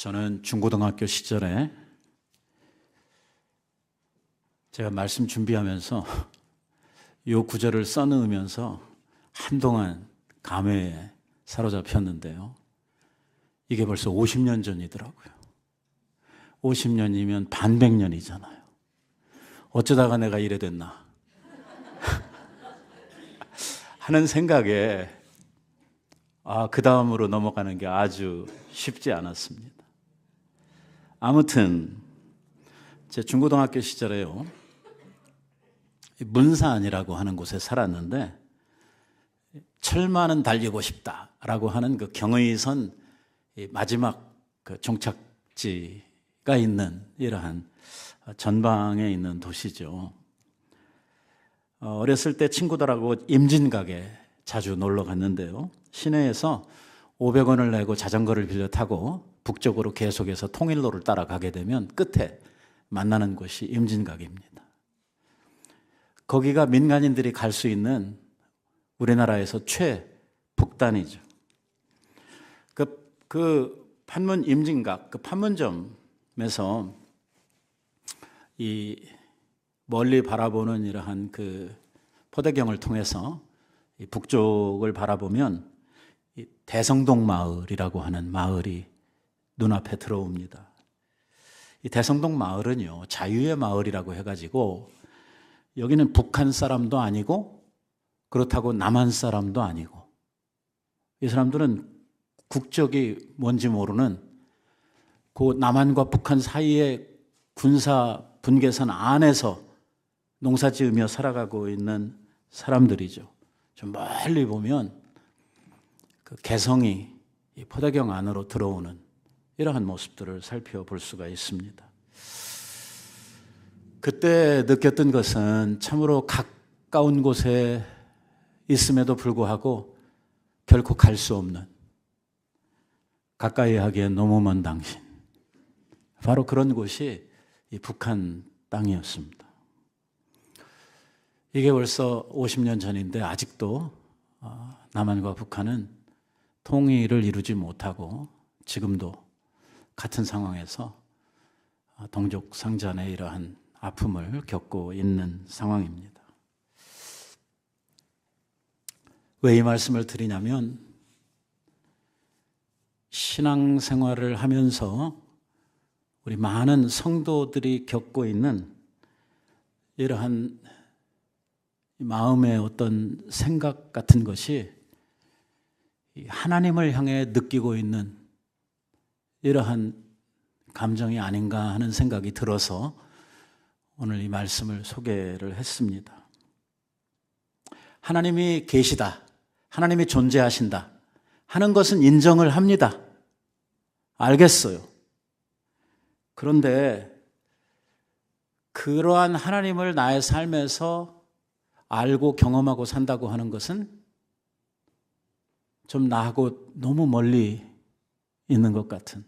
저는 중고등학교 시절에 제가 말씀 준비하면서 이 구절을 써넣으면서 한동안 감회에 사로잡혔는데요. 이게 벌써 50년 전이더라고요. 50년이면 반백년이잖아요. 어쩌다가 내가 이래 됐나 하는 생각에 그 다음으로 넘어가는 게 아주 쉽지 않았습니다. 아무튼 제 중고등학교 시절에요, 문산이라고 하는 곳에 살았는데 철만은 달리고 싶다라고 하는 그 경의선 마지막 그 종착지가 있는 이러한 전방에 있는 도시죠. 어렸을 때 친구들하고 임진각에 자주 놀러 갔는데요. 시내에서 500원을 내고 자전거를 빌려 타고 북쪽으로 계속해서 통일로를 따라가게 되면 끝에 만나는 곳이 임진각입니다. 거기가 민간인들이 갈 수 있는 우리나라에서 최북단이죠. 그 판문 임진각, 그 판문점에서 이 멀리 바라보는 이러한 그 포대경을 통해서 이 북쪽을 바라보면 이 대성동 마을이라고 하는 마을이 눈앞에 들어옵니다. 이 대성동 마을은요, 자유의 마을이라고 해가지고 여기는 북한 사람도 아니고 그렇다고 남한 사람도 아니고 이 사람들은 국적이 뭔지 모르는 그 남한과 북한 사이의 군사 분계선 안에서 농사 지으며 살아가고 있는 사람들이죠. 좀 멀리 보면 그 개성이 이 포대경 안으로 들어오는 이러한 모습들을 살펴볼 수가 있습니다. 그때 느꼈던 것은 참으로 가까운 곳에 있음에도 불구하고 결코 갈 수 없는, 가까이 하기엔 너무 먼 당신, 바로 그런 곳이 이 북한 땅이었습니다. 이게 벌써 50년 전인데 아직도 남한과 북한은 통일을 이루지 못하고 지금도 같은 상황에서 동족상잔의 이러한 아픔을 겪고 있는 상황입니다. 왜 이 말씀을 드리냐면 신앙생활을 하면서 우리 많은 성도들이 겪고 있는 이러한 마음의 어떤 생각 같은 것이 하나님을 향해 느끼고 있는 이러한 감정이 아닌가 하는 생각이 들어서 오늘 이 말씀을 소개를 했습니다. 하나님이 계시다, 하나님이 존재하신다 하는 것은 인정을 합니다. 알겠어요. 그런데 그러한 하나님을 나의 삶에서 알고 경험하고 산다고 하는 것은 좀 나하고 너무 멀리 있는 것 같은.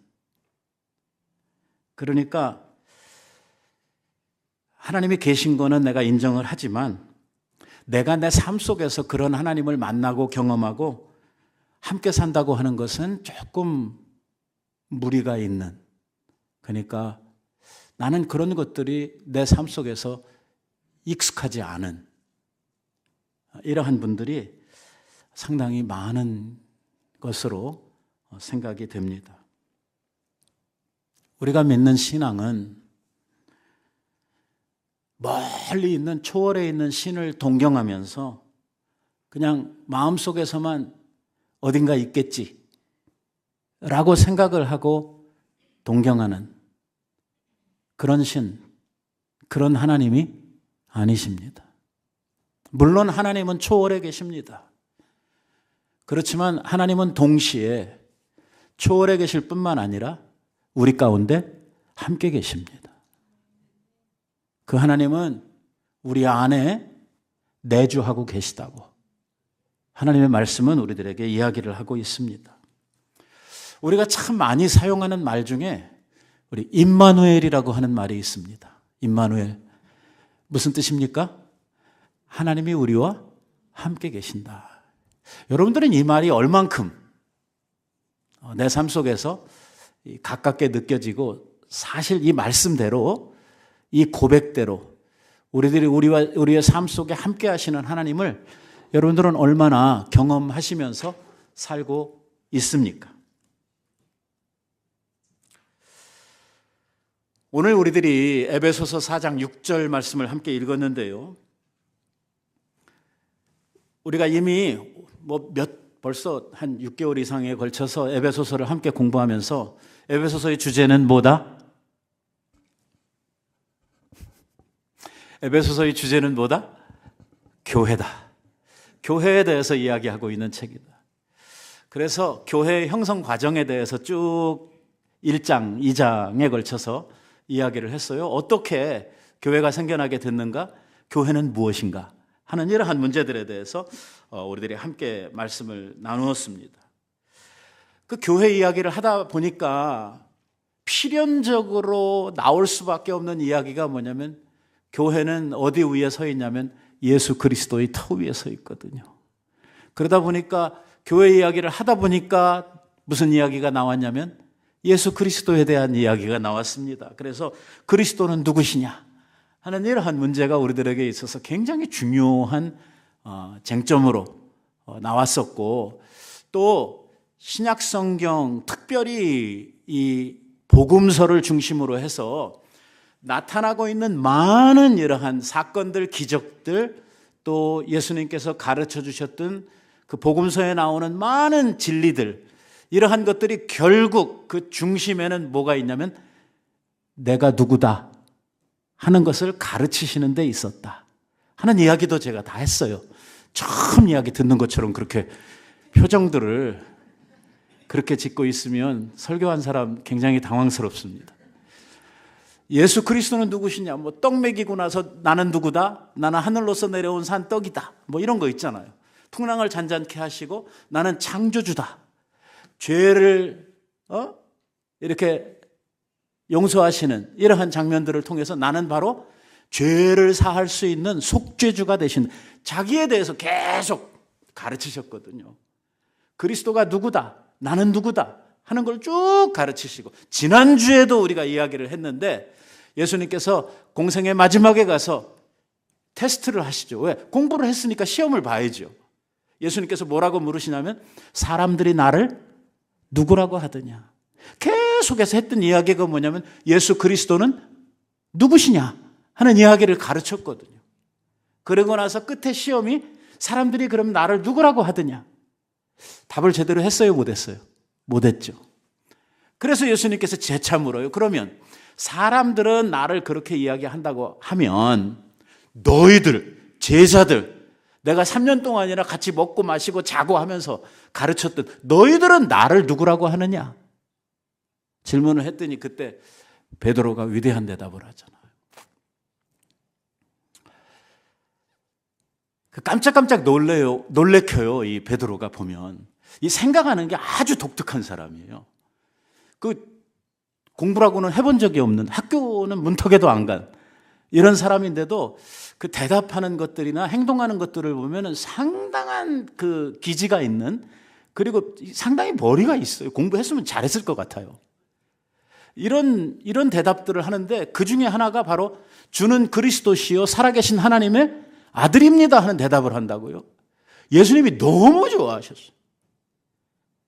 그러니까 하나님이 계신 거는 내가 인정을 하지만 내가 내 삶 속에서 그런 하나님을 만나고 경험하고 함께 산다고 하는 것은 조금 무리가 있는, 그러니까 나는 그런 것들이 내 삶 속에서 익숙하지 않은 이러한 분들이 상당히 많은 것으로 생각이 됩니다. 우리가 믿는 신앙은 멀리 있는, 초월에 있는 신을 동경하면서 그냥 마음속에서만 어딘가 있겠지 라고 생각을 하고 동경하는 그런 신, 그런 하나님이 아니십니다. 물론 하나님은 초월에 계십니다. 그렇지만 하나님은 동시에 초월에 계실 뿐만 아니라 우리 가운데 함께 계십니다. 그 하나님은 우리 안에 내주하고 계시다고 하나님의 말씀은 우리들에게 이야기를 하고 있습니다. 우리가 참 많이 사용하는 말 중에 우리 임마누엘이라고 하는 말이 있습니다. 임마누엘. 무슨 뜻입니까? 하나님이 우리와 함께 계신다. 여러분들은 이 말이 얼만큼 내 삶 속에서 가깝게 느껴지고 사실 이 말씀대로 이 고백대로 우리들이 우리의 삶 속에 함께 하시는 하나님을 여러분들은 얼마나 경험하시면서 살고 있습니까? 오늘 우리들이 에베소서 4장 6절 말씀을 함께 읽었는데요. 우리가 이미 벌써 한 6개월 이상에 걸쳐서 에베소서를 함께 공부하면서 에베소서의 주제는 뭐다? 에베소서의 주제는 뭐다? 교회다. 교회에 대해서 이야기하고 있는 책이다. 그래서 교회의 형성 과정에 대해서 쭉 1장, 2장에 걸쳐서 이야기를 했어요. 어떻게 교회가 생겨나게 됐는가? 교회는 무엇인가? 하는 이러한 문제들에 대해서 우리들이 함께 말씀을 나누었습니다. 그 교회 이야기를 하다 보니까 필연적으로 나올 수밖에 없는 이야기가 뭐냐면 교회는 어디 위에 서 있냐면 예수 그리스도의 터 위에 서 있거든요. 그러다 보니까 교회 이야기를 하다 보니까 무슨 이야기가 나왔냐면 예수 그리스도에 대한 이야기가 나왔습니다. 그래서 그리스도는 누구시냐 하는 이러한 문제가 우리들에게 있어서 굉장히 중요한 쟁점으로 나왔었고, 또 신약성경 특별히 이 복음서를 중심으로 해서 나타나고 있는 많은 이러한 사건들, 기적들, 또 예수님께서 가르쳐 주셨던 그 복음서에 나오는 많은 진리들, 이러한 것들이 결국 그 중심에는 뭐가 있냐면 내가 누구다 하는 것을 가르치시는 데 있었다 하는 이야기도 제가 다 했어요. 처음 이야기 듣는 것처럼 그렇게 표정들을 그렇게 짓고 있으면 설교한 사람 굉장히 당황스럽습니다. 예수 그리스도는 누구시냐? 떡 먹이고 나서 나는 누구다? 나는 하늘로서 내려온 산 떡이다. 이런 거 있잖아요. 풍랑을 잔잔케 하시고 나는 창조주다. 죄를 이렇게 용서하시는 이러한 장면들을 통해서 나는 바로 죄를 사할 수 있는 속죄주가 되신, 자기에 대해서 계속 가르치셨거든요. 그리스도가 누구다, 나는 누구다 하는 걸 쭉 가르치시고, 지난주에도 우리가 이야기를 했는데 예수님께서 공생의 마지막에 가서 테스트를 하시죠. 왜? 공부를 했으니까 시험을 봐야죠. 예수님께서 뭐라고 물으시냐면 사람들이 나를 누구라고 하더냐. 계속해서 했던 이야기가 뭐냐면 예수 그리스도는 누구시냐 하는 이야기를 가르쳤거든요. 그러고 나서 끝에 시험이 사람들이 그럼 나를 누구라고 하더냐. 답을 제대로 했어요, 못했어요? 못했죠. 그래서 예수님께서 재차 물어요. 그러면 사람들은 나를 그렇게 이야기한다고 하면 너희들, 제자들, 내가 3년 동안이나 같이 먹고 마시고 자고 하면서 가르쳤던 너희들은 나를 누구라고 하느냐? 질문을 했더니 그때 베드로가 위대한 대답을 하잖아요. 깜짝깜짝 놀래켜요. 이 베드로가 보면. 이 생각하는 게 아주 독특한 사람이에요. 공부라고는 해본 적이 없는, 학교는 문턱에도 안 간 이런 사람인데도 그 대답하는 것들이나 행동하는 것들을 보면 상당한 그 기지가 있는, 그리고 상당히 머리가 있어요. 공부했으면 잘했을 것 같아요. 이런 대답들을 하는데 그 중에 하나가 바로 주는 그리스도시요 살아계신 하나님의 아들입니다 하는 대답을 한다고요. 예수님이 너무 좋아하셨어요.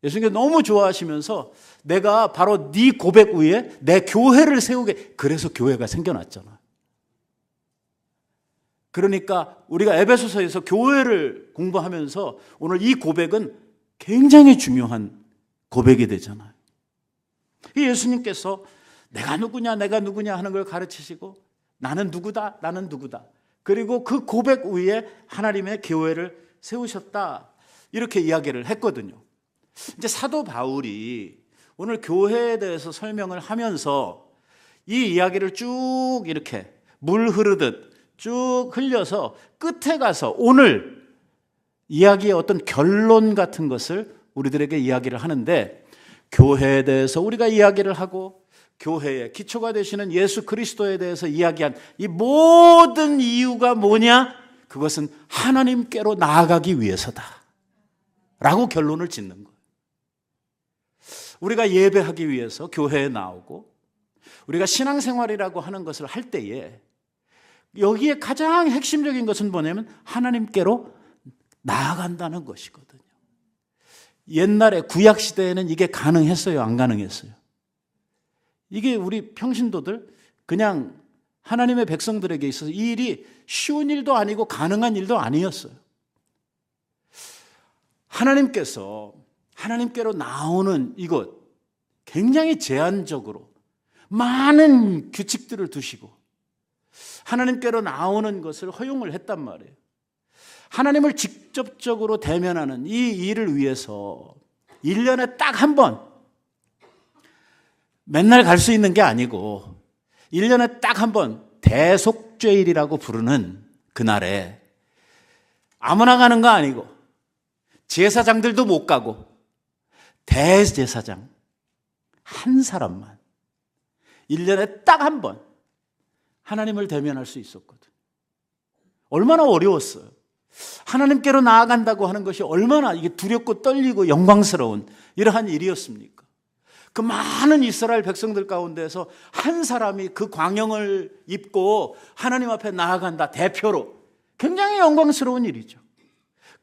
예수님께서 너무 좋아하시면서 내가 바로 네 고백 위에 내 교회를 세우게, 그래서 교회가 생겨났잖아. 그러니까 우리가 에베소서에서 교회를 공부하면서 오늘 이 고백은 굉장히 중요한 고백이 되잖아요. 예수님께서 내가 누구냐 하는 걸 가르치시고 나는 누구다, 나는 누구다. 그리고 그 고백 위에 하나님의 교회를 세우셨다. 이렇게 이야기를 했거든요. 이제 사도 바울이 오늘 교회에 대해서 설명을 하면서 이 이야기를 쭉 이렇게 물 흐르듯 쭉 흘려서 끝에 가서 오늘 이야기의 어떤 결론 같은 것을 우리들에게 이야기를 하는데, 교회에 대해서 우리가 이야기를 하고 교회의 기초가 되시는 예수 그리스도에 대해서 이야기한 이 모든 이유가 뭐냐? 그것은 하나님께로 나아가기 위해서다 라고 결론을 짓는 거예요. 우리가 예배하기 위해서 교회에 나오고 우리가 신앙생활이라고 하는 것을 할 때에 여기에 가장 핵심적인 것은 뭐냐면 하나님께로 나아간다는 것이거든요. 옛날에 구약시대에는 이게 가능했어요? 안 가능했어요? 이게 우리 평신도들 그냥 하나님의 백성들에게 있어서 이 일이 쉬운 일도 아니고 가능한 일도 아니었어요. 하나님께로 나오는 이것 굉장히 제한적으로 많은 규칙들을 두시고 하나님께로 나오는 것을 허용을 했단 말이에요. 하나님을 직접적으로 대면하는 이 일을 위해서 1년에 딱 한 번, 맨날 갈 수 있는 게 아니고 1년에 딱 한 번 대속죄일이라고 부르는 그날에 아무나 가는 거 아니고 제사장들도 못 가고 대제사장 한 사람만 1년에 딱 한 번 하나님을 대면할 수 있었거든. 얼마나 어려웠어요. 하나님께로 나아간다고 하는 것이 얼마나 이게 두렵고 떨리고 영광스러운 이러한 일이었습니까? 그 많은 이스라엘 백성들 가운데서 한 사람이 그 광영을 입고 하나님 앞에 나아간다, 대표로. 굉장히 영광스러운 일이죠.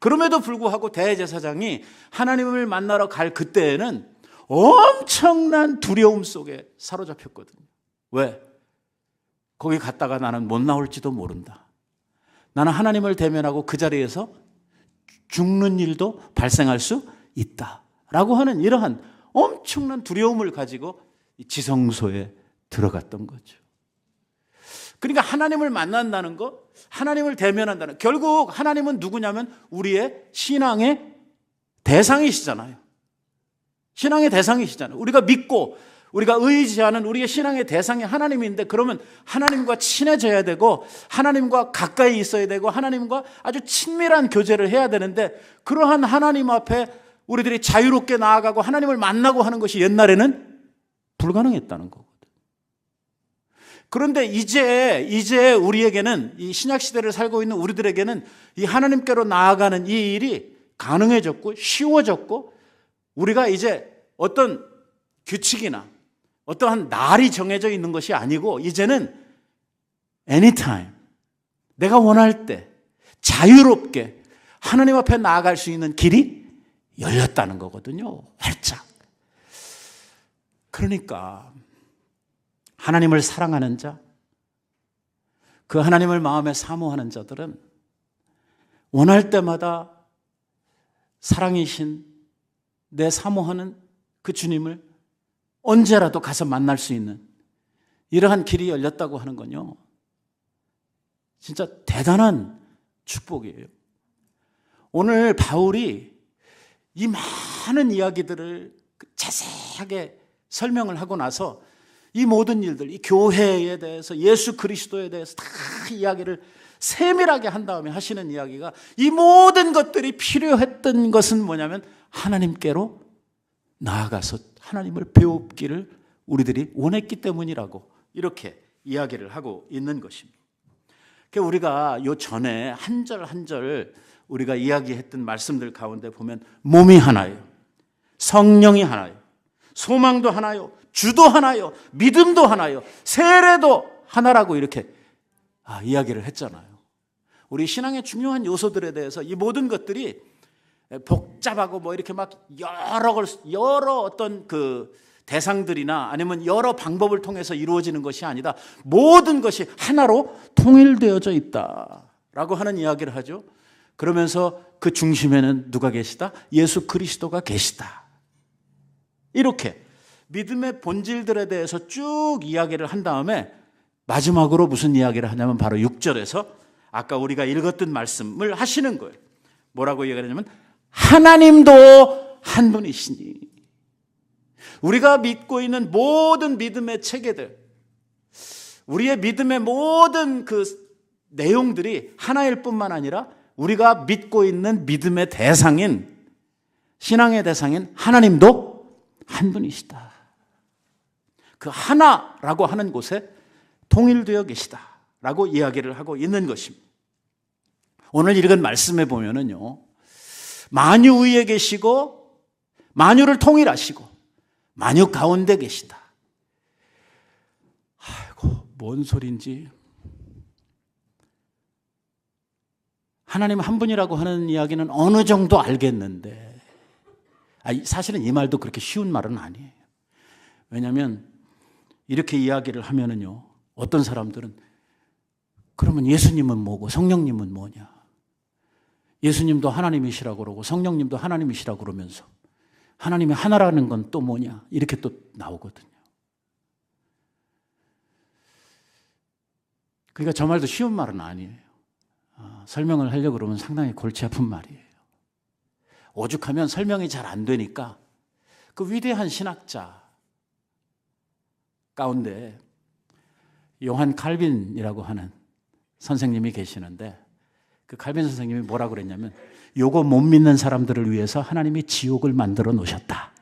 그럼에도 불구하고 대제사장이 하나님을 만나러 갈 그때에는 엄청난 두려움 속에 사로잡혔거든요. 왜? 거기 갔다가 나는 못 나올지도 모른다. 나는 하나님을 대면하고 그 자리에서 죽는 일도 발생할 수 있다라고 하는 이러한 엄청난 두려움을 가지고 지성소에 들어갔던 거죠. 그러니까 하나님을 만난다는 것, 하나님을 대면한다는, 결국 하나님은 누구냐면 우리의 신앙의 대상이시잖아요. 신앙의 대상이시잖아요. 우리가 믿고 우리가 의지하는 우리의 신앙의 대상이 하나님인데, 그러면 하나님과 친해져야 되고 하나님과 가까이 있어야 되고 하나님과 아주 친밀한 교제를 해야 되는데, 그러한 하나님 앞에 우리들이 자유롭게 나아가고 하나님을 만나고 하는 것이 옛날에는 불가능했다는 거거든. 그런데 이제 우리에게는, 이 신약 시대를 살고 있는 우리들에게는 이 하나님께로 나아가는 이 일이 가능해졌고 쉬워졌고, 우리가 이제 어떤 규칙이나 어떠한 날이 정해져 있는 것이 아니고 이제는 anytime, 내가 원할 때 자유롭게 하나님 앞에 나아갈 수 있는 길이 열렸다는 거거든요. 활짝. 그러니까 하나님을 사랑하는 자, 그 하나님을 마음에 사모하는 자들은 원할 때마다 사랑이신 내 사모하는 그 주님을 언제라도 가서 만날 수 있는 이러한 길이 열렸다고 하는 건요, 진짜 대단한 축복이에요. 오늘 바울이 이 많은 이야기들을 자세하게 설명을 하고 나서 이 모든 일들, 이 교회에 대해서, 예수 그리스도에 대해서 다 이야기를 세밀하게 한 다음에 하시는 이야기가, 이 모든 것들이 필요했던 것은 뭐냐면 하나님께로 나아가서 하나님을 배우기를 우리들이 원했기 때문이라고 이렇게 이야기를 하고 있는 것입니다. 우리가 요 전에 한 절 한 절 우리가 이야기했던 말씀들 가운데 보면 몸이 하나예요, 성령이 하나예요, 소망도 하나요, 주도 하나요, 믿음도 하나요, 세례도 하나라고 이렇게 이야기를 했잖아요. 우리 신앙의 중요한 요소들에 대해서 이 모든 것들이 복잡하고 뭐 이렇게 막 여러 어떤 그 대상들이나 아니면 여러 방법을 통해서 이루어지는 것이 아니다. 모든 것이 하나로 통일되어져 있다라고 하는 이야기를 하죠. 그러면서 그 중심에는 누가 계시다? 예수 그리스도가 계시다. 이렇게 믿음의 본질들에 대해서 쭉 이야기를 한 다음에 마지막으로 무슨 이야기를 하냐면 바로 6절에서 아까 우리가 읽었던 말씀을 하시는 거예요. 뭐라고 얘기하냐면 하나님도 한 분이시니, 우리가 믿고 있는 모든 믿음의 체계들, 우리의 믿음의 모든 그 내용들이 하나일 뿐만 아니라 우리가 믿고 있는 믿음의 대상인, 신앙의 대상인 하나님도 한 분이시다. 그 하나라고 하는 곳에 통일되어 계시다라고 이야기를 하고 있는 것입니다. 오늘 읽은 말씀에 보면은요, 만유 위에 계시고 만유를 통일하시고 만유 가운데 계시다. 아이고, 뭔 소린지. 하나님 한 분이라고 하는 이야기는 어느 정도 알겠는데, 사실은 이 말도 그렇게 쉬운 말은 아니에요. 왜냐하면 이렇게 이야기를 하면은요, 어떤 사람들은 그러면 예수님은 뭐고 성령님은 뭐냐? 예수님도 하나님이시라고 그러고 성령님도 하나님이시라고 그러면서 하나님이 하나라는 건 또 뭐냐? 이렇게 또 나오거든요. 그러니까 저 말도 쉬운 말은 아니에요. 설명을 하려고 그러면 상당히 골치 아픈 말이에요. 오죽하면 설명이 잘 안 되니까 그 위대한 신학자 가운데 요한 칼빈이라고 하는 선생님이 계시는데, 그 칼빈 선생님이 뭐라고 그랬냐면, 요거 못 믿는 사람들을 위해서 하나님이 지옥을 만들어 놓으셨다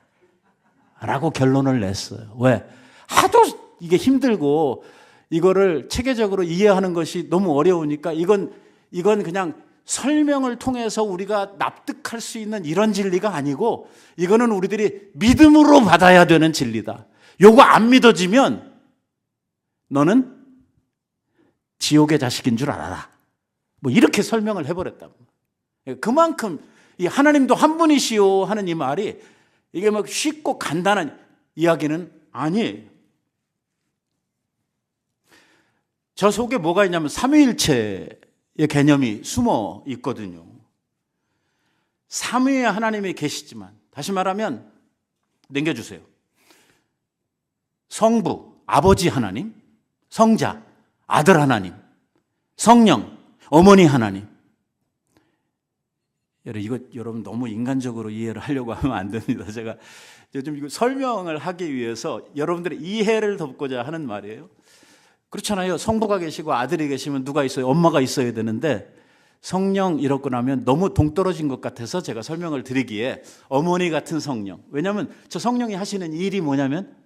라고 결론을 냈어요. 왜? 하도 이게 힘들고 이거를 체계적으로 이해하는 것이 너무 어려우니까 이건 그냥 설명을 통해서 우리가 납득할 수 있는 이런 진리가 아니고, 이거는 우리들이 믿음으로 받아야 되는 진리다. 요거 안 믿어지면 너는 지옥의 자식인 줄 알아라. 뭐 이렇게 설명을 해버렸다고. 그만큼 이 하나님도 한 분이시오 하는 이 말이 이게 막 쉽고 간단한 이야기는 아니에요. 저 속에 뭐가 있냐면 삼위일체의 개념이 숨어 있거든요. 삼위의 하나님이 계시지만, 다시 말하면 넘겨주세요. 성부, 아버지 하나님, 성자, 아들 하나님, 성령, 어머니 하나님. 이거 여러분 너무 인간적으로 이해를 하려고 하면 안 됩니다. 제가 요즘 이거 설명을 하기 위해서 여러분들의 이해를 돕고자 하는 말이에요. 그렇잖아요. 성부가 계시고 아들이 계시면 누가 있어요? 엄마가 있어야 되는데, 성령 이렇고 나면 너무 동떨어진 것 같아서 제가 설명을 드리기에 어머니 같은 성령. 왜냐하면 저 성령이 하시는 일이 뭐냐면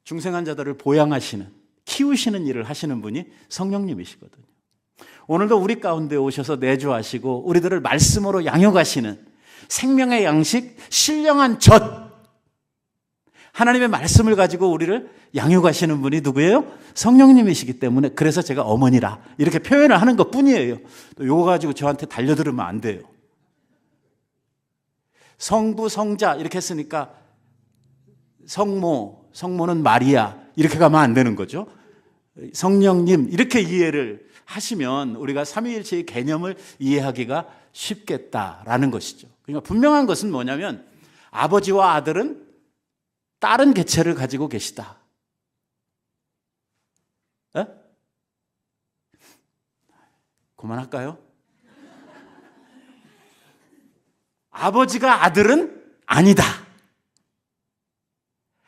중생한 자들을 보양하시는, 키우시는 일을 하시는 분이 성령님이시거든요. 오늘도 우리 가운데 오셔서 내주하시고 우리들을 말씀으로 양육하시는 생명의 양식, 신령한 젖, 하나님의 말씀을 가지고 우리를 양육하시는 분이 누구예요? 성령님이시기 때문에, 그래서 제가 어머니라 이렇게 표현을 하는 것 뿐이에요. 또 이거 가지고 저한테 달려들으면 안 돼요. 성부, 성자 이렇게 했으니까 성모, 성모는 마리아 이렇게 가면 안 되는 거죠. 성령님 이렇게 이해를 하시면 우리가 삼위일체의 개념을 이해하기가 쉽겠다라는 것이죠. 그러니까 분명한 것은 뭐냐면 아버지와 아들은 다른 개체를 가지고 계시다. 에? 그만할까요? 아버지가 아들은 아니다.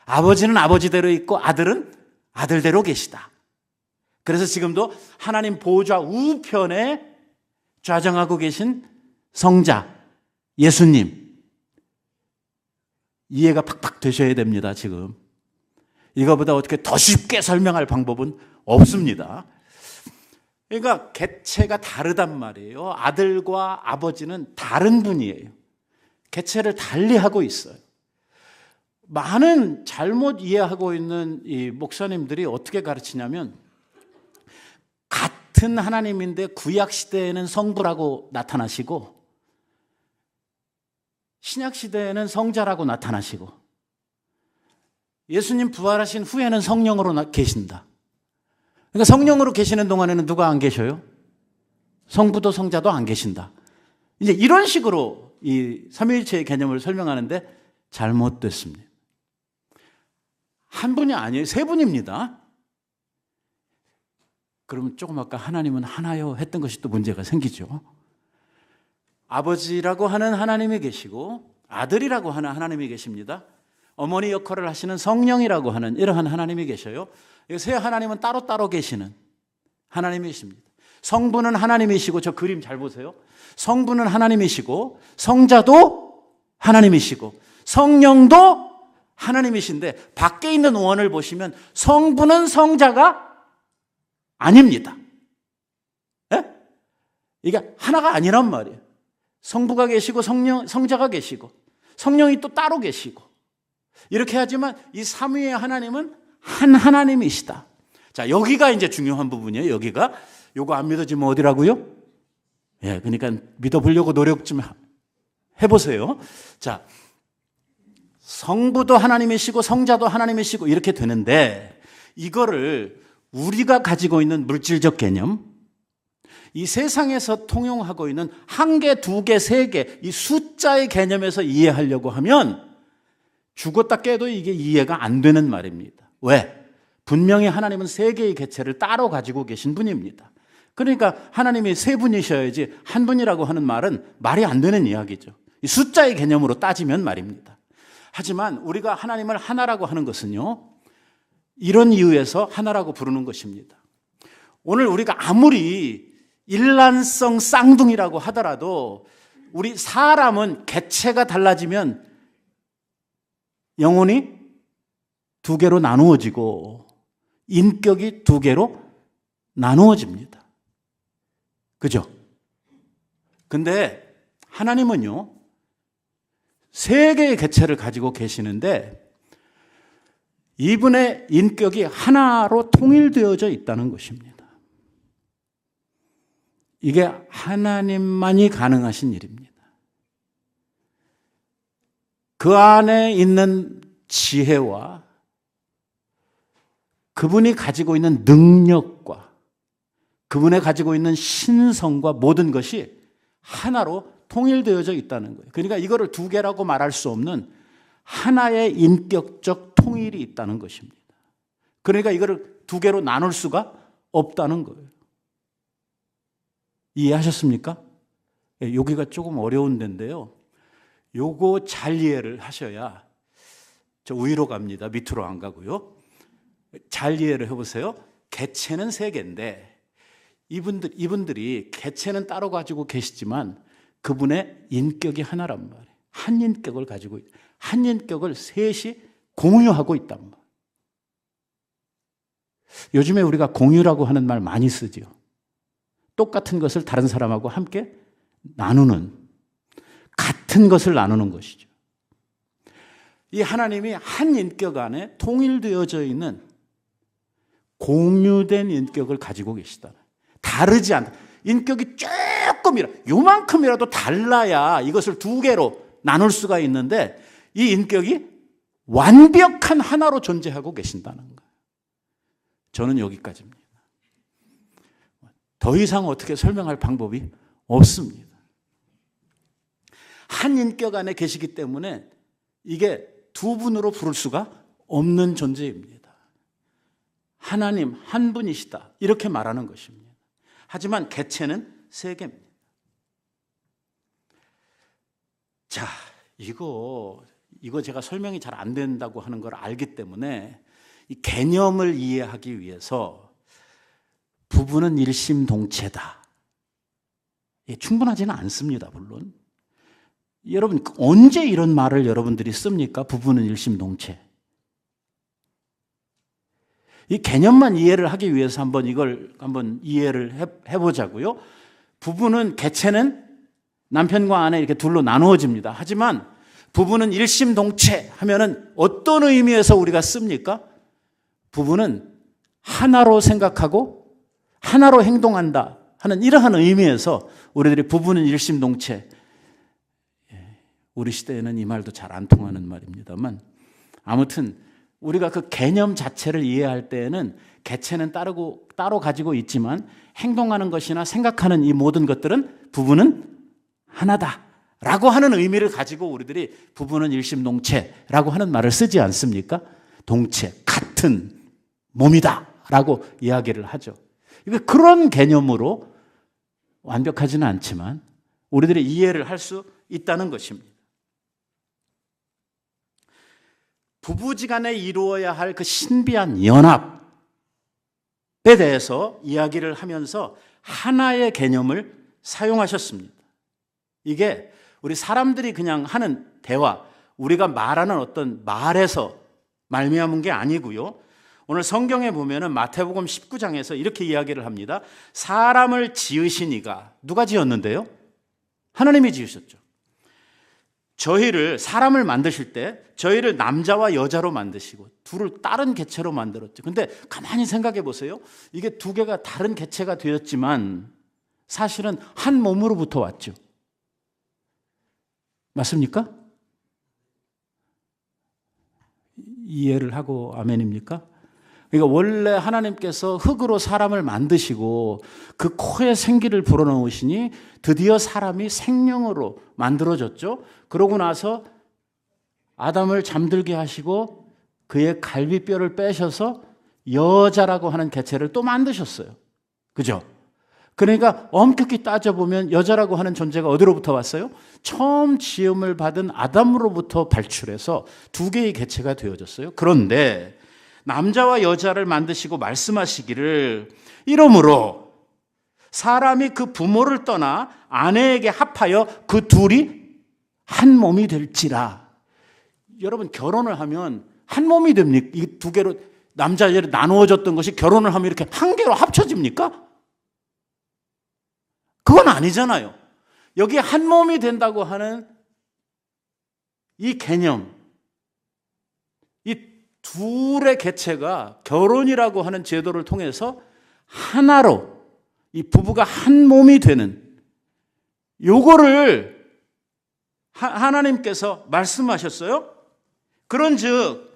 아버지는 아버지대로 있고 아들은 아들대로 계시다. 그래서 지금도 하나님 보좌 우편에 좌정하고 계신 성자 예수님, 이해가 팍팍 되셔야 됩니다. 지금 이거보다 어떻게 더 쉽게 설명할 방법은 없습니다. 그러니까 개체가 다르단 말이에요. 아들과 아버지는 다른 분이에요. 개체를 달리하고 있어요. 많은 잘못 이해하고 있는 이 목사님들이 어떻게 가르치냐면, 같은 하나님인데 구약 시대에는 성부라고 나타나시고 신약 시대에는 성자라고 나타나시고, 예수님 부활하신 후에는 성령으로 계신다. 그러니까 성령으로 계시는 동안에는 누가 안 계셔요? 성부도 성자도 안 계신다. 이제 이런 식으로 이 삼위일체의 개념을 설명하는데 잘못됐습니다. 한 분이 아니에요. 세 분입니다. 그러면 조금 아까 하나님은 하나요 했던 것이 또 문제가 생기죠. 아버지라고 하는 하나님이 계시고 아들이라고 하는 하나님이 계십니다. 어머니 역할을 하시는 성령이라고 하는 이러한 하나님이 계셔요. 세 하나님은 따로따로 계시는 하나님이십니다. 성부는 하나님이시고, 저 그림 잘 보세요. 성부는 하나님이시고 성자도 하나님이시고 성령도 하나님이신데, 밖에 있는 원을 보시면 성부는 성자가 아닙니다. 예? 이게 하나가 아니란 말이에요. 성부가 계시고 성자가 계시고 성령이 또 따로 계시고, 이렇게 하지만 이 삼위의 하나님은 한 하나님이시다. 자, 여기가 이제 중요한 부분이에요. 여기가. 요거 안 믿어지면 어디라고요? 예, 그러니까 믿어보려고 노력 좀 해보세요. 자, 성부도 하나님이시고 성자도 하나님이시고 이렇게 되는데, 이거를 우리가 가지고 있는 물질적 개념, 이 세상에서 통용하고 있는 한 개, 두 개, 세 개, 이 숫자의 개념에서 이해하려고 하면 죽었다 깨도 이게 이해가 안 되는 말입니다. 왜? 분명히 하나님은 세 개의 개체를 따로 가지고 계신 분입니다. 그러니까 하나님이 세 분이셔야지 한 분이라고 하는 말은 말이 안 되는 이야기죠. 이 숫자의 개념으로 따지면 말입니다. 하지만 우리가 하나님을 하나라고 하는 것은요, 이런 이유에서 하나라고 부르는 것입니다. 오늘 우리가 아무리 일란성 쌍둥이라고 하더라도 우리 사람은 개체가 달라지면 영혼이 두 개로 나누어지고 인격이 두 개로 나누어집니다. 그죠? 근데 하나님은요, 세 개의 개체를 가지고 계시는데 이분의 인격이 하나로 통일되어져 있다는 것입니다. 이게 하나님만이 가능하신 일입니다. 그 안에 있는 지혜와 그분이 가지고 있는 능력과 그분이 가지고 있는 신성과 모든 것이 하나로 통일되어져 있다는 거예요. 그러니까 이거를 두 개라고 말할 수 없는 하나의 인격적 통일이 있다는 것입니다. 그러니까 이거를 두 개로 나눌 수가 없다는 거예요. 이해하셨습니까? 여기가 조금 어려운 데인데요. 요거 잘 이해를 하셔야, 저 위로 갑니다. 밑으로 안 가고요. 잘 이해를 해보세요. 개체는 세 개인데 이분들이 개체는 따로 가지고 계시지만 그분의 인격이 하나란 말이에요. 한 인격을 가지고 있다. 한 인격을 셋이 공유하고 있단 말이에요. 요즘에 우리가 공유라고 하는 말 많이 쓰죠. 똑같은 것을 다른 사람하고 함께 나누는, 같은 것을 나누는 것이죠. 이 하나님이 한 인격 안에 통일되어져 있는 공유된 인격을 가지고 계시다. 다르지 않다. 인격이 요만큼이라도 달라야 이것을 두 개로 나눌 수가 있는데 이 인격이 완벽한 하나로 존재하고 계신다는 거예요. 저는 여기까지입니다. 더 이상 어떻게 설명할 방법이 없습니다. 한 인격 안에 계시기 때문에 이게 두 분으로 부를 수가 없는 존재입니다. 하나님 한 분이시다, 이렇게 말하는 것입니다. 하지만 개체는 세 개입니다. 자, 이거 제가 설명이 잘 안 된다고 하는 걸 알기 때문에 이 개념을 이해하기 위해서 부부는 일심동체다, 충분하지는 않습니다. 물론 여러분, 언제 이런 말을 여러분들이 씁니까? 부부는 일심동체. 이 개념만 이해를 하기 위해서 이걸 한번 이해를 해보자고요. 부부는, 개체는 남편과 아내 이렇게 둘로 나누어집니다. 하지만 부부는 일심동체 하면은 어떤 의미에서 우리가 씁니까? 부부는 하나로 생각하고 하나로 행동한다 하는 이러한 의미에서 우리들이 부부는 일심동체, 우리 시대에는 이 말도 잘 안 통하는 말입니다만, 아무튼 우리가 그 개념 자체를 이해할 때에는 개체는 따로 가지고 있지만 행동하는 것이나 생각하는 이 모든 것들은 부부는 하나다라고 하는 의미를 가지고 우리들이 부부는 일심동체라고 하는 말을 쓰지 않습니까? 동체, 같은 몸이다라고 이야기를 하죠. 그런 개념으로 완벽하지는 않지만 우리들이 이해를 할 수 있다는 것입니다. 부부지간에 이루어야 할 그 신비한 연합에 대해서 이야기를 하면서 하나의 개념을 사용하셨습니다. 이게 우리 사람들이 그냥 하는 대화, 우리가 말하는 어떤 말에서 말미암은 게 아니고요. 오늘 성경에 보면은 마태복음 19장에서 이렇게 이야기를 합니다. 사람을 지으신 이가, 누가 지었는데요? 하나님이 지으셨죠. 사람을 만드실 때 저희를 남자와 여자로 만드시고 둘을 다른 개체로 만들었죠. 근데 가만히 생각해 보세요. 이게 두 개가 다른 개체가 되었지만 사실은 한 몸으로부터 왔죠. 맞습니까? 이해를 하고 아멘입니까? 그러니까 원래 하나님께서 흙으로 사람을 만드시고 그 코에 생기를 불어넣으시니 드디어 사람이 생명으로 만들어졌죠. 그러고 나서 아담을 잠들게 하시고 그의 갈비뼈를 빼셔서 여자라고 하는 개체를 또 만드셨어요. 그죠? 그러니까 엄격히 따져보면 여자라고 하는 존재가 어디로부터 왔어요? 처음 지음을 받은 아담으로부터 발출해서 두 개의 개체가 되어졌어요. 그런데 남자와 여자를 만드시고 말씀하시기를 이러므로 사람이 그 부모를 떠나 아내에게 합하여 그 둘이 한 몸이 될지라. 여러분 결혼을 하면 한 몸이 됩니까? 이 두 개로 남자 여자로 나누어졌던 것이 결혼을 하면 이렇게 한 개로 합쳐집니까? 그건 아니잖아요. 여기 한 몸이 된다고 하는 이 개념, 이 둘의 개체가 결혼이라고 하는 제도를 통해서 하나로 이 부부가 한 몸이 되는 요거를 하나님께서 말씀하셨어요. 그런즉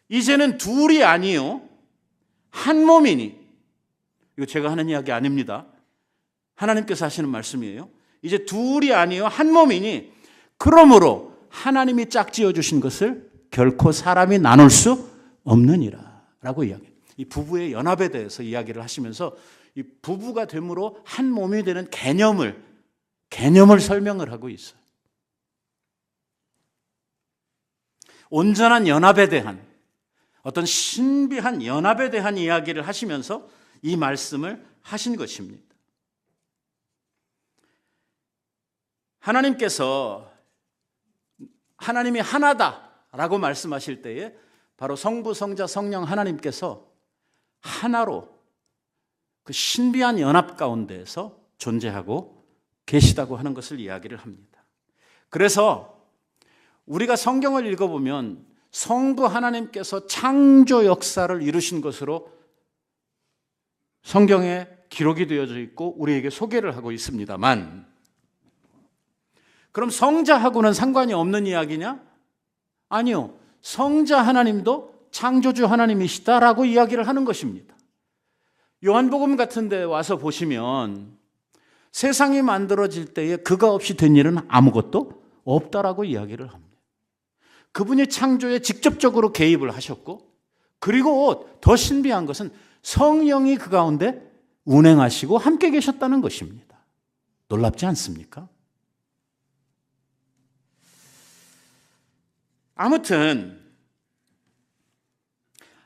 이제는 둘이 아니요 한 몸이니, 이거 제가 하는 이야기 아닙니다. 하나님께서 하시는 말씀이에요. 이제 둘이 아니요 한 몸이니 그러므로 하나님이 짝지어 주신 것을 결코 사람이 나눌 수 없느니라 라고 이야기해요. 이 부부의 연합에 대해서 이야기를 하시면서 이 부부가 됨으로 한 몸이 되는 개념을 설명을 하고 있어요. 온전한 연합에 대한 어떤 신비한 연합에 대한 이야기를 하시면서 이 말씀을 하신 것입니다. 하나님께서 하나님이 하나다라고 말씀하실 때에 바로 성부, 성자, 성령 하나님께서 하나로 그 신비한 연합 가운데에서 존재하고 계시다고 하는 것을 이야기를 합니다. 그래서 우리가 성경을 읽어보면 성부 하나님께서 창조 역사를 이루신 것으로 성경에 기록이 되어져 있고 우리에게 소개를 하고 있습니다만, 그럼 성자하고는 상관이 없는 이야기냐? 아니요. 성자 하나님도 창조주 하나님이시다라고 이야기를 하는 것입니다. 요한복음 같은 데 와서 보시면 세상이 만들어질 때에 그가 없이 된 일은 아무것도 없다라고 이야기를 합니다. 그분이 창조에 직접적으로 개입을 하셨고, 그리고 더 신비한 것은 성령이 그 가운데 운행하시고 함께 계셨다는 것입니다. 놀랍지 않습니까? 아무튼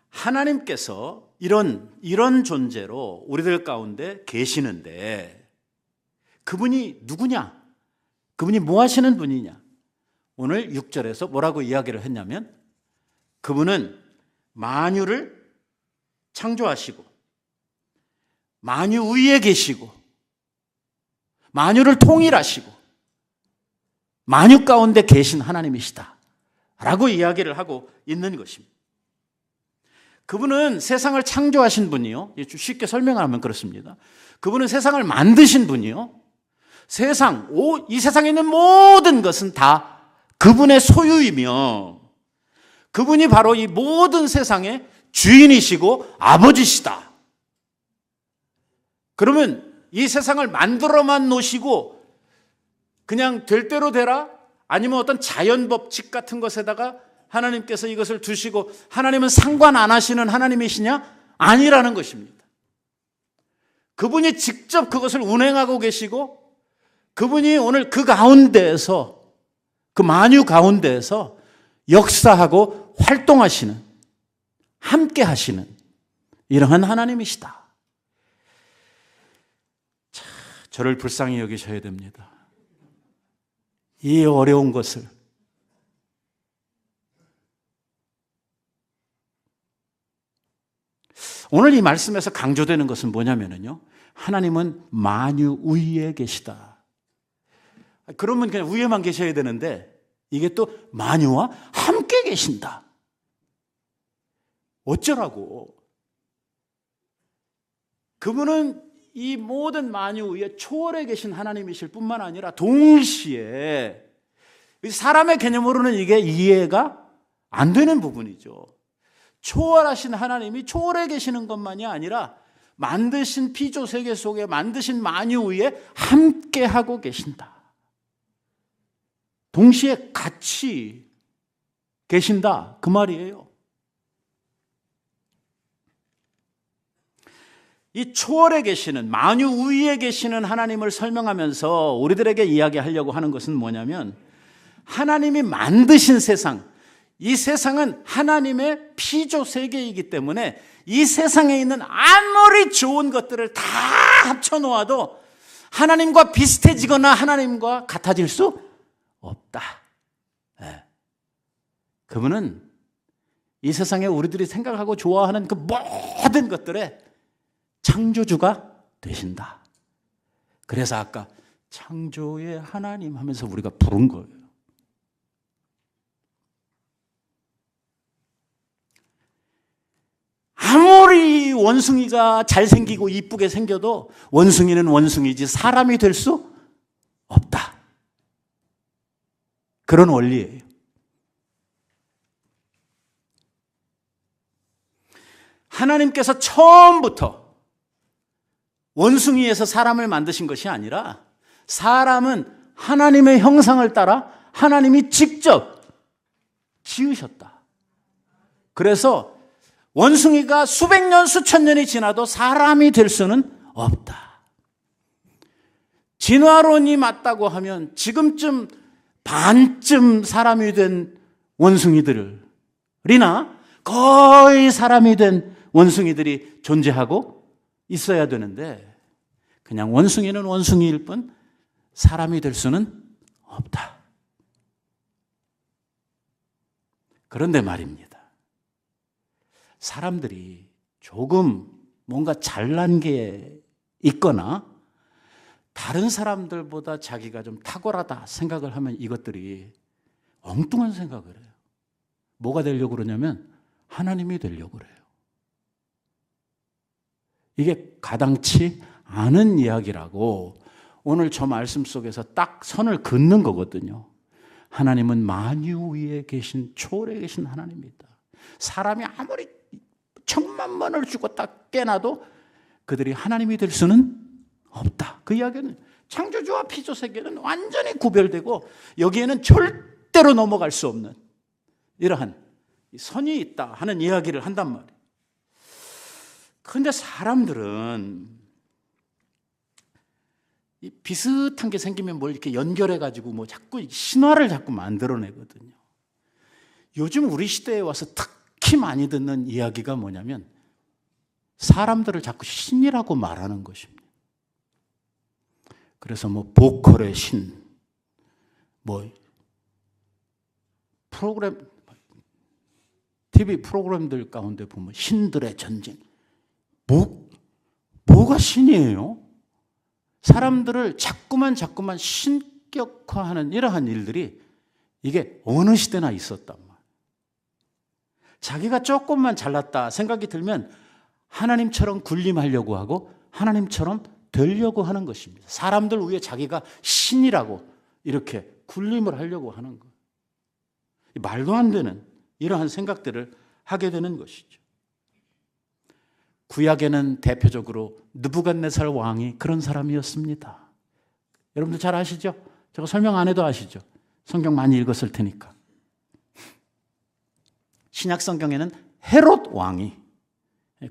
하나님께서 이런 존재로 우리들 가운데 계시는데 그분이 누구냐? 그분이 뭐 하시는 분이냐? 오늘 6절에서 뭐라고 이야기를 했냐면 그분은 만유를 창조하시고 만유 위에 계시고 만유를 통일하시고 만유 가운데 계신 하나님이시다 라고 이야기를 하고 있는 것입니다. 그분은 세상을 창조하신 분이요. 쉽게 설명하면 그렇습니다. 그분은 세상을 만드신 분이요. 이 세상에 있는 모든 것은 다 그분의 소유이며 그분이 바로 이 모든 세상의 주인이시고 아버지시다. 그러면 이 세상을 만들어만 놓으시고 그냥 될 대로 되라? 아니면 어떤 자연 법칙 같은 것에다가 하나님께서 이것을 두시고 하나님은 상관 안 하시는 하나님이시냐? 아니라는 것입니다. 그분이 직접 그것을 운행하고 계시고 그분이 오늘 그 가운데에서 그 만유 가운데에서 역사하고 활동하시는, 함께 하시는 이러한 하나님이시다. 자, 저를 불쌍히 여기셔야 됩니다. 이 어려운 것을 오늘 이 말씀에서 강조되는 것은 뭐냐면요, 하나님은 만유 위에 계시다. 그러면 그냥 위에만 계셔야 되는데 이게 또 만유와 함께 계신다. 어쩌라고? 그분은 이 모든 만유 위에 초월해 계신 하나님이실 뿐만 아니라 동시에 사람의 개념으로는 이게 이해가 안 되는 부분이죠. 초월하신 하나님이 초월해 계시는 것만이 아니라 만드신 피조 세계 속에 만드신 만유 위에 함께 하고 계신다. 동시에 같이 계신다. 그 말이에요. 이 초월에 계시는 만유 위에 계시는 하나님을 설명하면서 우리들에게 이야기하려고 하는 것은 뭐냐면 하나님이 만드신 세상, 이 세상은 하나님의 피조 세계이기 때문에 이 세상에 있는 아무리 좋은 것들을 다 합쳐놓아도 하나님과 비슷해지거나 하나님과 같아질 수 없다. 네. 그분은 이 세상에 우리들이 생각하고 좋아하는 그 모든 것들의 창조주가 되신다. 그래서 아까 창조의 하나님 하면서 우리가 부른 거예요. 아무리 원숭이가 잘생기고 이쁘게 생겨도 원숭이는 원숭이지 사람이 될 수 없다. 그런 원리예요. 하나님께서 처음부터 원숭이에서 사람을 만드신 것이 아니라 사람은 하나님의 형상을 따라 하나님이 직접 지으셨다. 그래서 원숭이가 수백 년, 수천 년이 지나도 사람이 될 수는 없다. 진화론이 맞다고 하면 지금쯤 반쯤 사람이 된 원숭이들이나 거의 사람이 된 원숭이들이 존재하고 있어야 되는데 그냥 원숭이는 원숭이일 뿐 사람이 될 수는 없다. 그런데 말입니다. 사람들이 조금 뭔가 잘난 게 있거나 다른 사람들보다 자기가 좀 탁월하다 생각을 하면 이것들이 엉뚱한 생각을 해요. 뭐가 되려고 그러냐면 하나님이 되려고 그래요. 이게 가당치 않은 이야기라고 오늘 저 말씀 속에서 딱 선을 긋는 거거든요. 하나님은 만유 위에 계신 초월에 계신 하나님이다. 사람이 아무리 천만번을 주고 딱 깨놔도 그들이 하나님이 될 수는 없다. 그 이야기는 창조주와 피조 세계는 완전히 구별되고 여기에는 절대로 넘어갈 수 없는 이러한 선이 있다 하는 이야기를 한단 말이에요. 그런데 사람들은 이 비슷한 게 생기면 뭘 이렇게 연결해가지고 뭐 자꾸 신화를 자꾸 만들어내거든요. 요즘 우리 시대에 와서 특히 많이 듣는 이야기가 뭐냐면 사람들을 자꾸 신이라고 말하는 것입니다. 그래서 뭐 보컬의 신, 뭐 TV 프로그램들 가운데 보면 신들의 전쟁. 뭐가 신이에요? 사람들을 자꾸만 신격화하는 이러한 일들이 이게 어느 시대나 있었단 말이에요. 자기가 조금만 잘났다 생각이 들면 하나님처럼 군림하려고 하고 하나님처럼 되려고 하는 것입니다. 사람들 위에 자기가 신이라고 이렇게 군림을 하려고 하는 거예요. 말도 안 되는 이러한 생각들을 하게 되는 것이죠. 구약에는 대표적으로 느부갓네살 왕이 그런 사람이었습니다. 여러분들 잘 아시죠? 제가 설명 안 해도 아시죠? 성경 많이 읽었을 테니까. 신약 성경에는 헤롯 왕이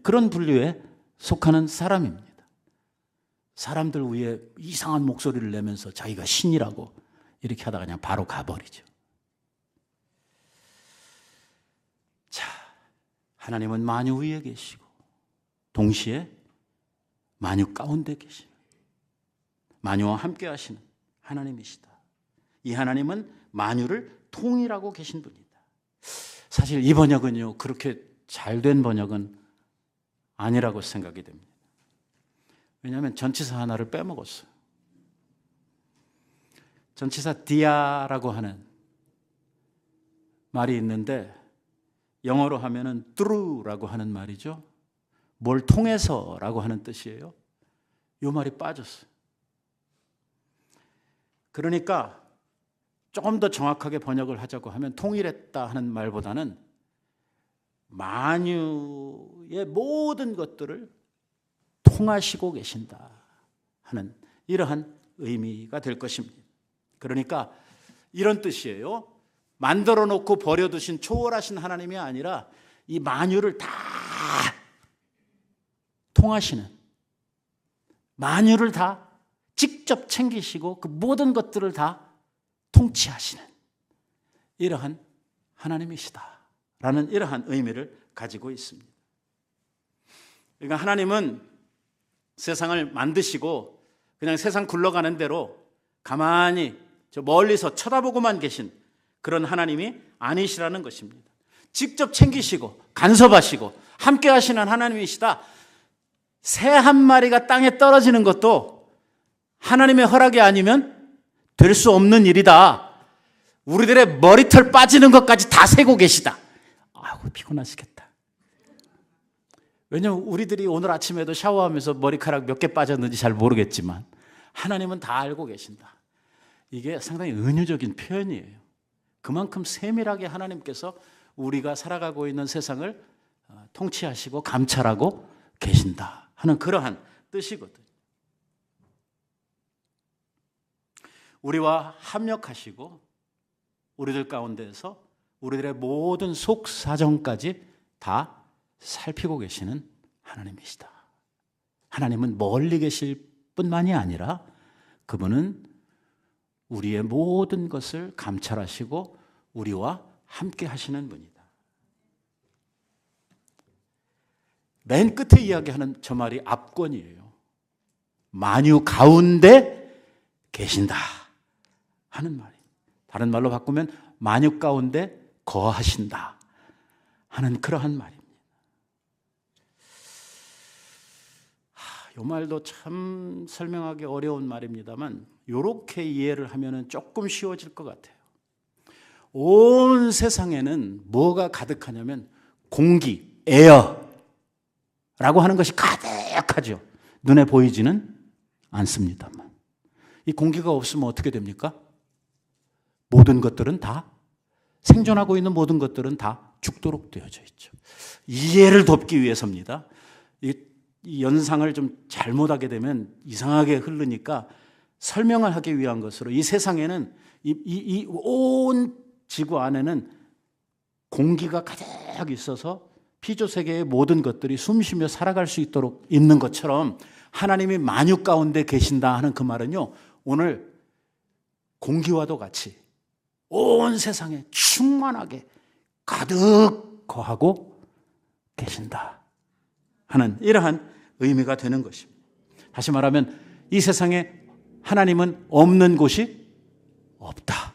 그런 분류에 속하는 사람입니다. 사람들 위에 이상한 목소리를 내면서 자기가 신이라고 이렇게 하다가 그냥 바로 가버리죠. 자, 하나님은 만유 위에 계시고 동시에 만유 가운데 계시는 만유와 함께 하시는 하나님이시다. 이 하나님은 만유를 통일하고 계신 분이다. 사실 이 번역은요, 그렇게 잘된 번역은 아니라고 생각이 됩니다. 왜냐하면 전치사 하나를 빼먹었어요. 전치사 디아라고 하는 말이 있는데 영어로 하면은 through라고 하는 말이죠. 뭘 통해서라고 하는 뜻이에요. 이 말이 빠졌어요. 그러니까 조금 더 정확하게 번역을 하자고 하면 통일했다 하는 말보다는 만유의 모든 것들을 통하시고 계신다 하는 이러한 의미가 될 것입니다. 그러니까 이런 뜻이에요. 만들어 놓고 버려두신 초월하신 하나님이 아니라 이 만유를 다 통하시는, 만유를 다 직접 챙기시고 그 모든 것들을 다 통치하시는 이러한 하나님이시다라는 이러한 의미를 가지고 있습니다. 그러니까 하나님은 세상을 만드시고 그냥 세상 굴러가는 대로 가만히 저 멀리서 쳐다보고만 계신 그런 하나님이 아니시라는 것입니다. 직접 챙기시고 간섭하시고 함께 하시는 하나님이시다. 새 한 마리가 땅에 떨어지는 것도 하나님의 허락이 아니면 될 수 없는 일이다. 우리들의 머리털 빠지는 것까지 다 세고 계시다. 아이고, 피곤하시겠다. 왜냐하면 우리들이 오늘 아침에도 샤워하면서 머리카락 몇 개 빠졌는지 잘 모르겠지만 하나님은 다 알고 계신다. 이게 상당히 은유적인 표현이에요. 그만큼 세밀하게 하나님께서 우리가 살아가고 있는 세상을 통치하시고 감찰하고 계신다 하는 그러한 뜻이거든요. 우리와 합력하시고 우리들 가운데에서 우리들의 모든 속사정까지 다 살피고 계시는 하나님이시다. 하나님은 멀리 계실 뿐만이 아니라 그분은 우리의 모든 것을 감찰하시고 우리와 함께 하시는 분이다. 맨 끝에 이야기하는 저 말이 압권이에요. 만유 가운데 계신다 하는 말이. 다른 말로 바꾸면 만유 가운데 거하신다 하는 그러한 말입니다. 이 말도 참 설명하기 어려운 말입니다만 이렇게 이해를 하면 조금 쉬워질 것 같아요. 온 세상에는 뭐가 가득하냐면 공기, 에어라고 하는 것이 가득하죠. 눈에 보이지는 않습니다만 이 공기가 없으면 어떻게 됩니까? 모든 것들은 다 생존하고 있는 모든 것들은 다 죽도록 되어져 있죠. 이해를 돕기 위해서입니다. 이 연상을 좀 잘못하게 되면 이상하게 흐르니까 설명을 하기 위한 것으로 이 세상에는 이 온 지구 안에는 공기가 가득 있어서 피조세계의 모든 것들이 숨쉬며 살아갈 수 있도록 있는 것처럼 하나님이 만유 가운데 계신다 하는 그 말은요, 오늘 공기와도 같이 온 세상에 충만하게 가득 거하고 계신다 하는 이러한 의미가 되는 것입니다. 다시 말하면 이 세상에 하나님은 없는 곳이 없다.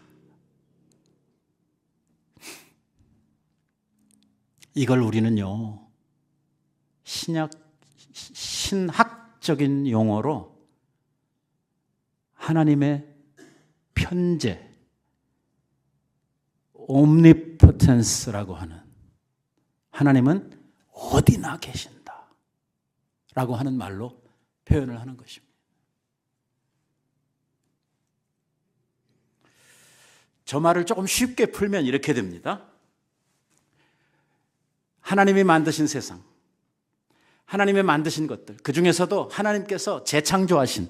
이걸 우리는요, 신학적인 용어로 하나님의 편재, omnipotence라고 하는, 하나님은 어디나 계신다 라고 하는 말로 표현을 하는 것입니다. 저 말을 조금 쉽게 풀면 이렇게 됩니다. 하나님이 만드신 세상, 하나님이 만드신 것들, 그 중에서도 하나님께서 재창조하신,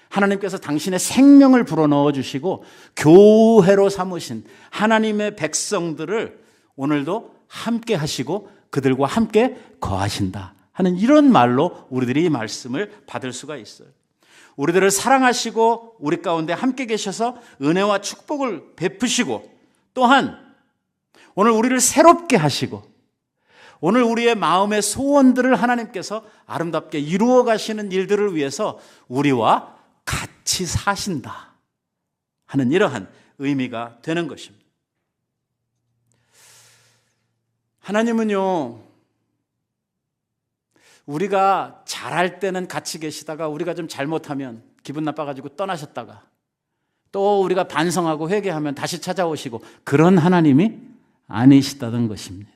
하나님께서 당신의 생명을 불어넣어 주시고 교회로 삼으신 하나님의 백성들을 오늘도 함께 하시고 그들과 함께 거하신다 하는 이런 말로 우리들이 이 말씀을 받을 수가 있어요. 우리들을 사랑하시고 우리 가운데 함께 계셔서 은혜와 축복을 베푸시고, 또한 오늘 우리를 새롭게 하시고 오늘 우리의 마음의 소원들을 하나님께서 아름답게 이루어 가시는 일들을 위해서 우리와 같이 사신다 하는 이러한 의미가 되는 것입니다. 하나님은요, 우리가 잘할 때는 같이 계시다가 우리가 좀 잘못하면 기분 나빠가지고 떠나셨다가 또 우리가 반성하고 회개하면 다시 찾아오시고 그런 하나님이 아니시다는 것입니다.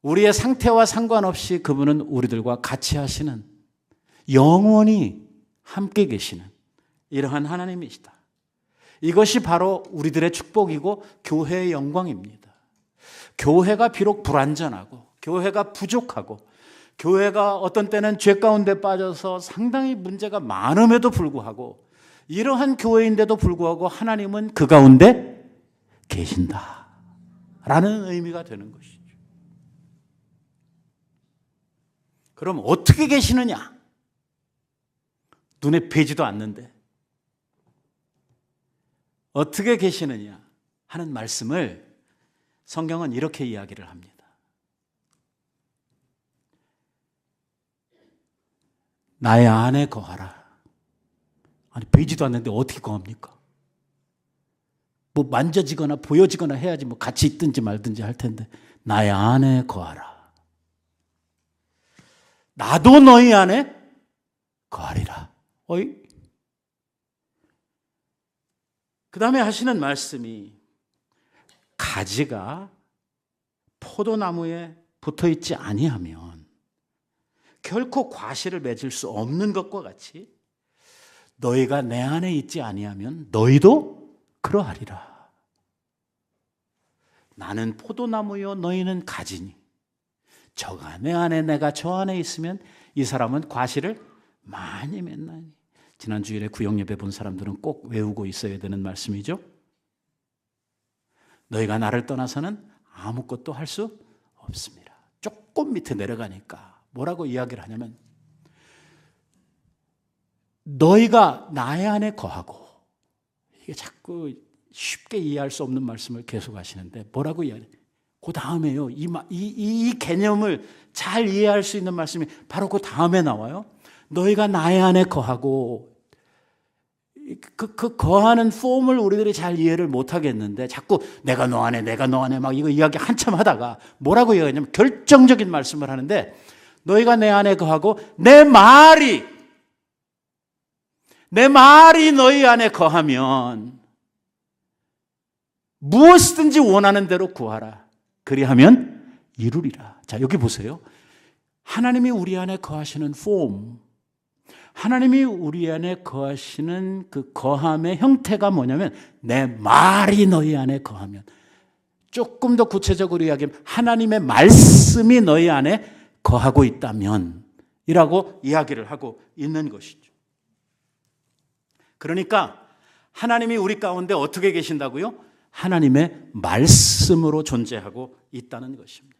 우리의 상태와 상관없이 그분은 우리들과 같이 하시는, 영원히 함께 계시는 이러한 하나님이시다. 이것이 바로 우리들의 축복이고 교회의 영광입니다. 교회가 비록 불완전하고 교회가 부족하고 교회가 어떤 때는 죄 가운데 빠져서 상당히 문제가 많음에도 불구하고, 이러한 교회인데도 불구하고 하나님은 그 가운데 계신다라는 의미가 되는 것이죠. 그럼 어떻게 계시느냐? 눈에 뵈지도 않는데 어떻게 계시느냐 하는 말씀을 성경은 이렇게 이야기를 합니다. 나의 안에 거하라. 아니, 뵈지도 않는데 어떻게 거합니까? 뭐 만져지거나 보여지거나 해야지 뭐 같이 있든지 말든지 할 텐데, 나의 안에 거하라. 나도 너희 안에 거하리라. 어이? 그 다음에 하시는 말씀이, 가지가 포도나무에 붙어있지 아니하면 결코 과실을 맺을 수 없는 것과 같이 너희가 내 안에 있지 아니하면 너희도 그러하리라. 나는 포도나무요 너희는 가지니 저가 내 안에 내가 저 안에 있으면 이 사람은 과실을 많이 맺나니. 지난 주일에 구역예배 본 사람들은 꼭 외우고 있어야 되는 말씀이죠. 너희가 나를 떠나서는 아무것도 할 수 없습니다. 조금 밑에 내려가니까 뭐라고 이야기를 하냐면, 너희가 나의 안에 거하고, 이게 자꾸 쉽게 이해할 수 없는 말씀을 계속 하시는데 뭐라고 이야기해요? 그 다음에요. 이 개념을 잘 이해할 수 있는 말씀이 바로 그 다음에 나와요. 너희가 나의 안에 거하고, 그 거하는 폼을 우리들이 잘 이해를 못하겠는데 자꾸 내가 너 안에 내가 너 안에 막 이거 이야기 한참 하다가 뭐라고 이야기하냐면 결정적인 말씀을 하는데, 너희가 내 안에 거하고 내 말이 너희 안에 거하면 무엇이든지 원하는 대로 구하라. 그리하면 이루리라. 자, 여기 보세요. 하나님이 우리 안에 거하시는 폼, 하나님이 우리 안에 거하시는 그 거함의 형태가 뭐냐면, 내 말이 너희 안에 거하면, 조금 더 구체적으로 이야기하면 하나님의 말씀이 너희 안에 거하고 있다면 이라고 이야기를 하고 있는 것이죠. 그러니까 하나님이 우리 가운데 어떻게 계신다고요? 하나님의 말씀으로 존재하고 있다는 것입니다.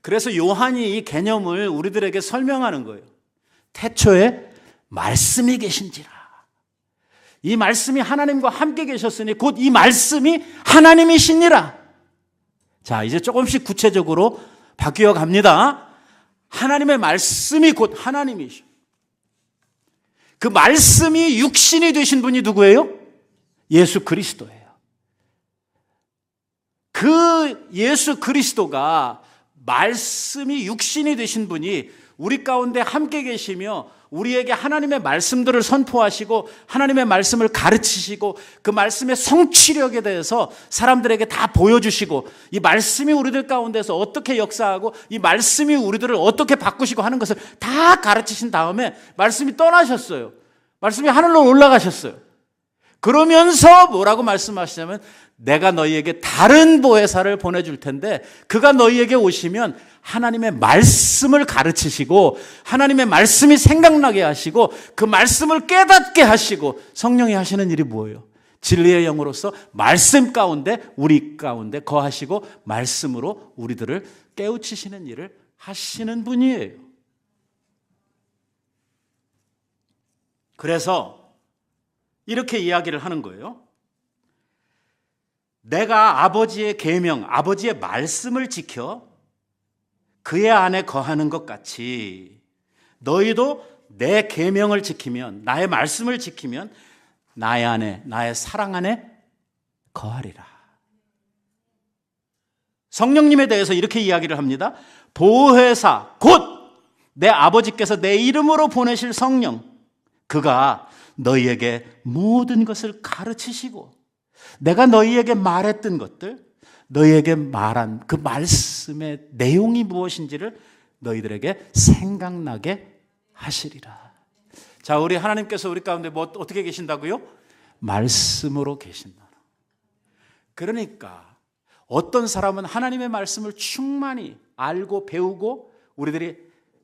그래서 요한이 이 개념을 우리들에게 설명하는 거예요. 태초에 말씀이 계신지라. 이 말씀이 하나님과 함께 계셨으니 곧 이 말씀이 하나님이시니라. 자, 이제 조금씩 구체적으로 바뀌어 갑니다. 하나님의 말씀이 곧 하나님이시오. 그 말씀이 육신이 되신 분이 누구예요? 예수 그리스도예요. 그 예수 그리스도가, 말씀이 육신이 되신 분이 우리 가운데 함께 계시며 우리에게 하나님의 말씀들을 선포하시고 하나님의 말씀을 가르치시고 그 말씀의 성취력에 대해서 사람들에게 다 보여주시고, 이 말씀이 우리들 가운데서 어떻게 역사하고 이 말씀이 우리들을 어떻게 바꾸시고 하는 것을 다 가르치신 다음에 말씀이 떠나셨어요. 말씀이 하늘로 올라가셨어요. 그러면서 뭐라고 말씀하시냐면, 내가 너희에게 다른 보혜사를 보내줄 텐데 그가 너희에게 오시면 하나님의 말씀을 가르치시고 하나님의 말씀이 생각나게 하시고 그 말씀을 깨닫게 하시고, 성령이 하시는 일이 뭐예요? 진리의 영으로서 말씀 가운데 우리 가운데 거하시고 말씀으로 우리들을 깨우치시는 일을 하시는 분이에요. 그래서 이렇게 이야기를 하는 거예요. 내가 아버지의 계명, 아버지의 말씀을 지켜 그의 안에 거하는 것 같이 너희도 내 계명을 지키면, 나의 말씀을 지키면 나의 안에, 나의 사랑 안에 거하리라. 성령님에 대해서 이렇게 이야기를 합니다. 보혜사, 곧 내 아버지께서 내 이름으로 보내실 성령, 그가 너희에게 모든 것을 가르치시고 내가 너희에게 말했던 것들, 너희에게 말한 그 말씀의 내용이 무엇인지를 너희들에게 생각나게 하시리라. 자, 우리 하나님께서 우리 가운데 뭐 어떻게 계신다고요? 말씀으로 계신다. 그러니까 어떤 사람은 하나님의 말씀을 충만히 알고 배우고 우리들이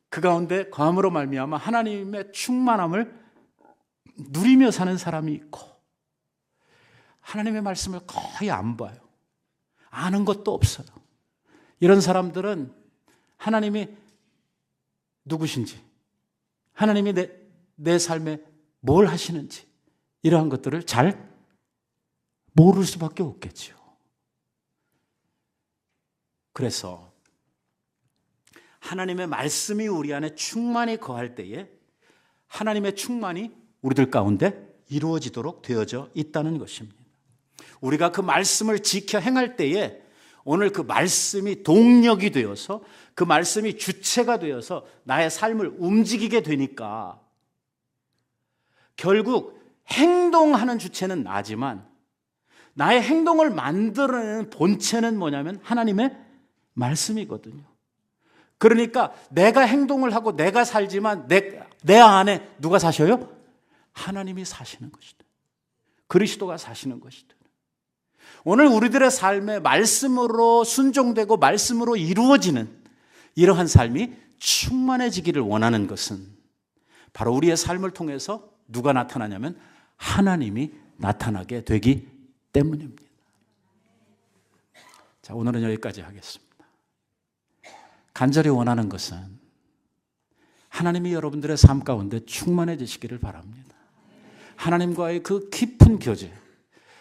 그 가운데 거함으로 말미암아 하나님의 충만함을 누리며 사는 사람이 있고, 하나님의 말씀을 거의 안 봐요. 아는 것도 없어요. 이런 사람들은 하나님이 누구신지, 하나님이 내 삶에 뭘 하시는지 이러한 것들을 잘 모를 수밖에 없겠죠. 그래서 하나님의 말씀이 우리 안에 충만히 거할 때에 하나님의 충만이 우리들 가운데 이루어지도록 되어져 있다는 것입니다. 우리가 그 말씀을 지켜 행할 때에 오늘 그 말씀이 동력이 되어서, 그 말씀이 주체가 되어서 나의 삶을 움직이게 되니까 결국 행동하는 주체는 나지만 나의 행동을 만들어내는 본체는 뭐냐면 하나님의 말씀이거든요. 그러니까 내가 행동을 하고 내가 살지만 내 안에 누가 사셔요? 하나님이 사시는 것이다. 그리스도가 사시는 것이다. 오늘 우리들의 삶에 말씀으로 순종되고 말씀으로 이루어지는 이러한 삶이 충만해지기를 원하는 것은 바로 우리의 삶을 통해서 누가 나타나냐면 하나님이 나타나게 되기 때문입니다. 자, 오늘은 여기까지 하겠습니다. 간절히 원하는 것은 하나님이 여러분들의 삶 가운데 충만해지시기를 바랍니다. 하나님과의 그 깊은 교제,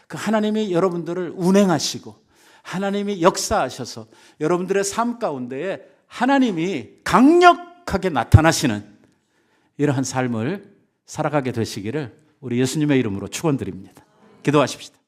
그 하나님이 여러분들을 운행하시고 하나님이 역사하셔서 여러분들의 삶 가운데에 하나님이 강력하게 나타나시는 이러한 삶을 살아가게 되시기를 우리 예수님의 이름으로 축원드립니다. 기도하십시다.